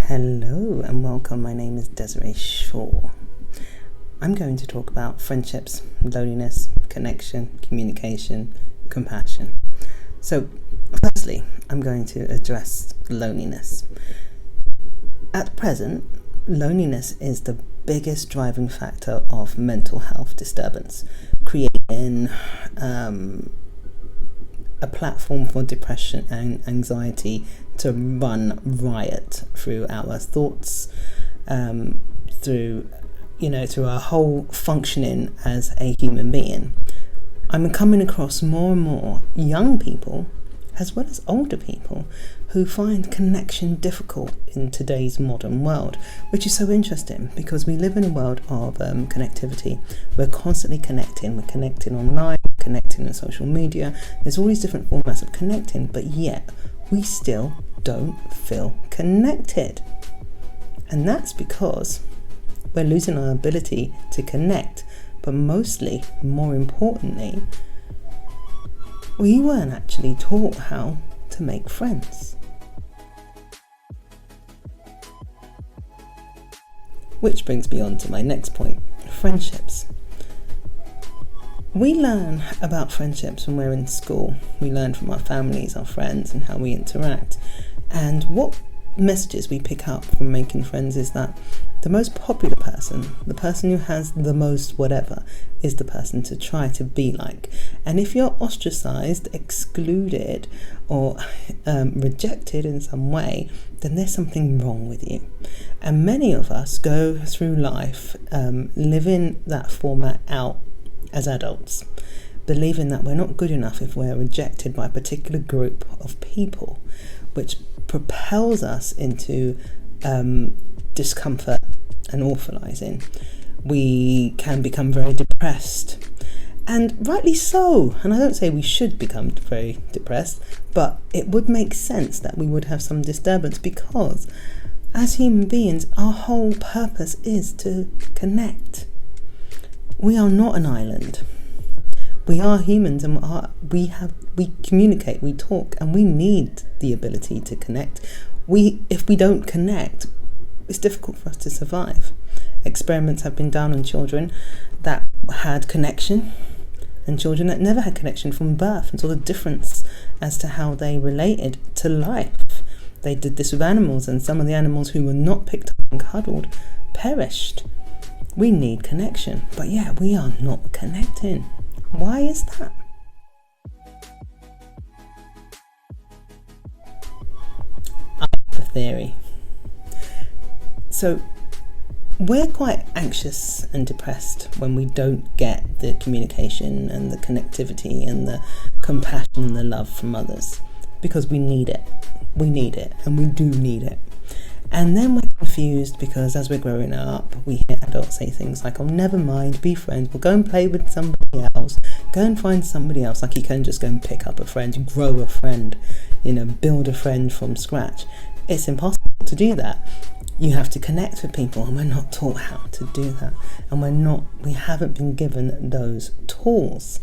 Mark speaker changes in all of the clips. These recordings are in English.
Speaker 1: Hello and welcome. My name is Desiree Shaw. I'm going to talk about friendships, loneliness, connection, communication, compassion. So, firstly, I'm going to address loneliness. At present, loneliness is the biggest driving factor of mental health disturbance, creating a platform for depression and anxiety to run riot through our thoughts, through our whole functioning as a human being. I'm coming across more and more young people, as well as older people, who find connection difficult in today's modern world, which is so interesting because we live in a world of connectivity. We're constantly connecting. We're connecting online, connecting on social media. There's all these different formats of connecting, but yet we still don't feel connected. And that's because we're losing our ability to connect, but mostly, more importantly, we weren't actually taught how to make friends. Which brings me on to my next point, friendships. We learn about friendships when we're in school. We learn from our families, our friends, and how we interact. And what messages we pick up from making friends is that the most popular person, the person who has the most whatever, is the person to try to be like. And if you're ostracized, excluded, or rejected in some way, then there's something wrong with you. And many of us go through life living that format out as adults, believing that we're not good enough if we're rejected by a particular group of people, which propels us into discomfort and awfulizing. We can become very depressed, and rightly so. And I don't say we should become very depressed, but it would make sense that we would have some disturbance because as human beings, our whole purpose is to connect. We are not an island. We are humans, and we communicate, we talk, and we need the ability to connect. If we don't connect, it's difficult for us to survive. Experiments have been done on children that had connection and children that never had connection from birth, and saw the difference as to how they related to life. They did this with animals, and some of the animals who were not picked up and cuddled perished. We need connection, but we are not connecting. Why is that? I have a theory. So, we're quite anxious and depressed when we don't get the communication and the connectivity and the compassion and the love from others, because we need it. We need it, and we do need it. And then we're confused because as we're growing up, we hear adults say things like, oh, never mind, be friends. We'll go and play with somebody else. Go and find somebody else. Like you can just go and pick up a friend, grow a friend, build a friend from scratch. It's impossible to do that. You have to connect with people, and we're not taught how to do that. And we haven't been given those tools.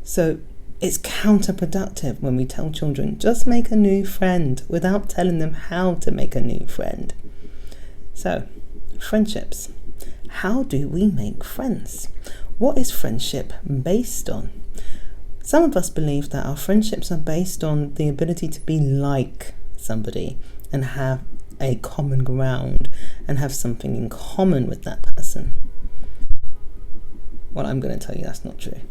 Speaker 1: So it's counterproductive when we tell children, just make a new friend, without telling them how to make a new friend. So, friendships. How do we make friends? What is friendship based on? Some of us believe that our friendships are based on the ability to be like somebody and have a common ground and have something in common with that person. Well, I'm going to tell you that's not true.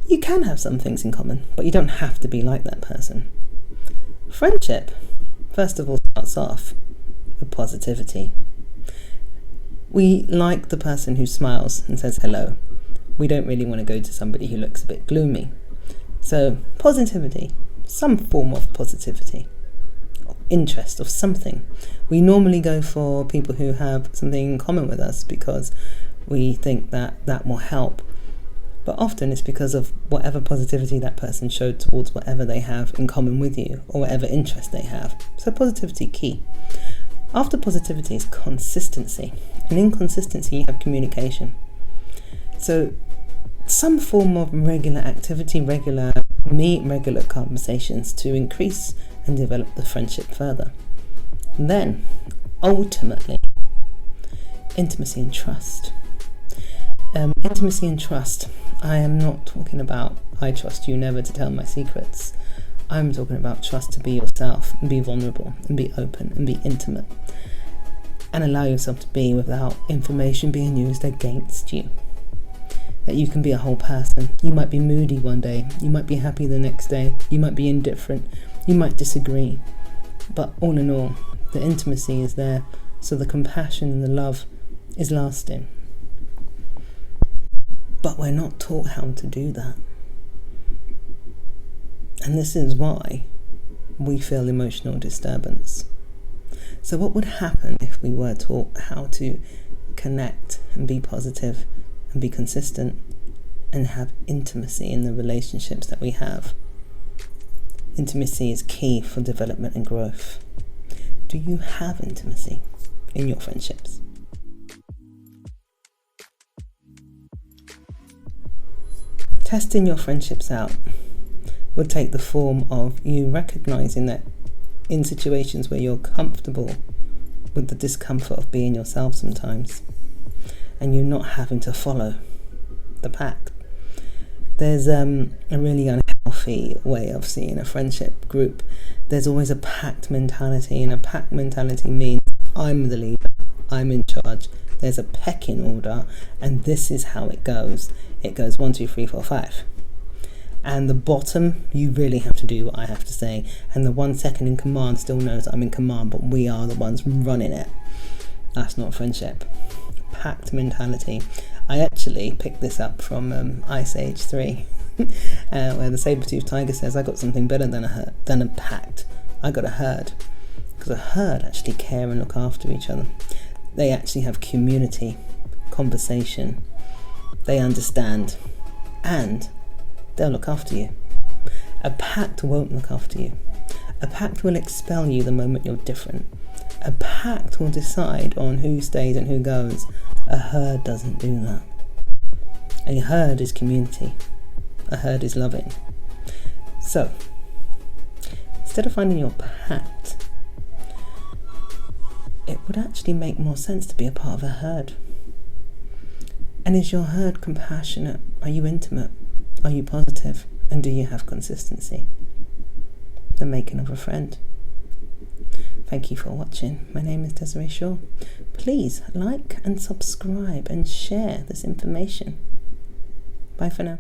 Speaker 1: You can have some things in common, but you don't have to be like that person. Friendship, first of all, starts off with positivity. We like the person who smiles and says hello. We don't really want to go to somebody who looks a bit gloomy. So, positivity, some form of positivity, interest of something. We normally go for people who have something in common with us because we think that will help. But often it's because of whatever positivity that person showed towards whatever they have in common with you or whatever interest they have. So positivity key. After positivity is consistency. And in consistency you have communication. So some form of regular activity, regular meet regular conversations to increase and develop the friendship further. And then, ultimately, intimacy and trust. Intimacy and trust. I am not talking about I trust you never to tell my secrets. I'm talking about trust to be yourself and be vulnerable and be open and be intimate and allow yourself to be without information being used against you. That you can be a whole person. You might be moody one day, you might be happy the next day, you might be indifferent, you might disagree, but all in all, the intimacy is there, so the compassion and the love is lasting. But we're not taught how to do that. And this is why we feel emotional disturbance. So what would happen if we were taught how to connect and be positive and be consistent and have intimacy in the relationships that we have? Intimacy is key for development and growth. Do you have intimacy in your friendships? Testing your friendships out would take the form of you recognizing that in situations where you're comfortable with the discomfort of being yourself sometimes, and you're not having to follow the pack. There's a really unhealthy way of seeing a friendship group. There's always a pact mentality, and a pact mentality means I'm the leader, I'm in charge. There's a pecking order, and this is how it goes. It goes 1, 2, 3, 4, 5. And the bottom, you really have to do what I have to say. And the 1 second in command still knows I'm in command, but we are the ones running it. That's not friendship. Pact mentality. I actually picked this up from Ice Age 3, where the saber-toothed tiger says, I got something better than a pact. I got a herd. Because a herd actually care and look after each other. They actually have community, conversation. They understand. And they'll look after you. A pact won't look after you. A pact will expel you the moment you're different. A pact will decide on who stays and who goes. A herd doesn't do that. A herd is community. A herd is loving. So, instead of finding your pact, it would actually make more sense to be a part of a herd. And is your herd compassionate? Are you intimate? Are you positive? And do you have consistency? The making of a friend. Thank you for watching. My name is Desiree Shaw. Please like and subscribe and share this information. Bye for now.